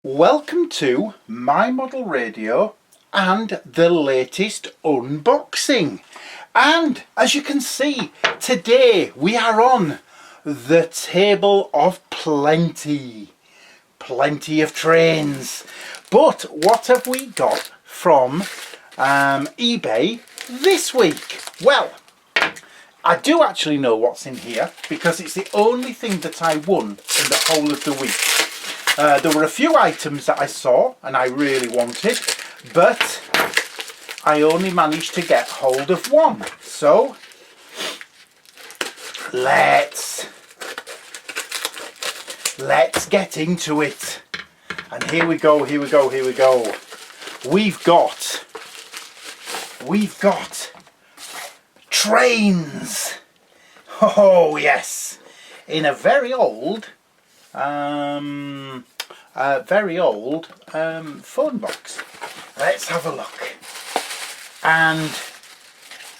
Welcome to My Model Radio and the latest unboxing. And as you can see, today we are on the table of plenty of trains. But what have we got from eBay this week? Well, I do actually know what's in here because it's the only thing that I won in the whole of the week. There were a few items that I saw and I really wanted, but I only managed to get hold of one. So let's get into it. And here we go. We've got trains. Oh yes, in a very old phone box. Let's have a look. And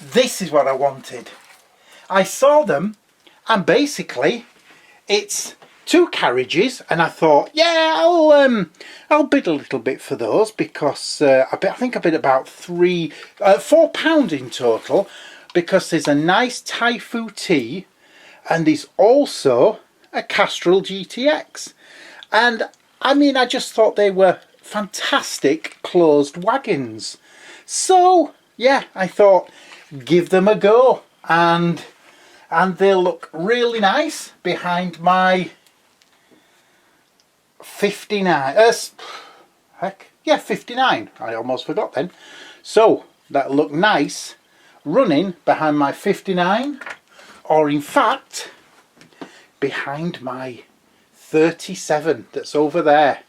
this is what I wanted. I saw them, and basically it's two carriages, and I thought, yeah, I'll bid a little bit for those because I think I bid about £4 in total, because there's a nice Typhoon T and there's also a Castrol GTX. And I mean, I just thought they were fantastic closed wagons. So yeah, I thought give them a go, and they'll look really nice behind my 59 59, I almost forgot then. So that'll look nice running behind my 59, or in fact behind my 37 that's over there,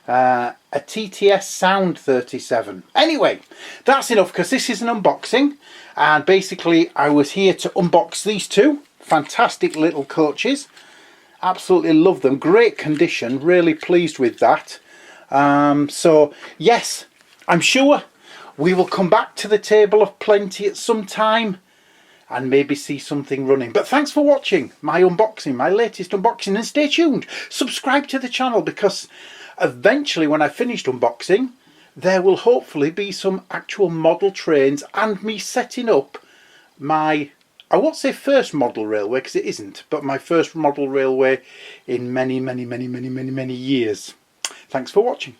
a TTS Sound 37. Anyway, that's enough, because this is an unboxing, and basically I was here to unbox these two fantastic little coaches. Absolutely love them, great condition, really pleased with that. So yes, I'm sure we will come back to the table of plenty at some time and maybe see something running. But thanks for watching my unboxing, my latest unboxing, and stay tuned. Subscribe to the channel, because eventually when I finished unboxing, there will hopefully be some actual model trains and me setting up my, I won't say first model railway because it isn't, but my first model railway in many years. Thanks for watching.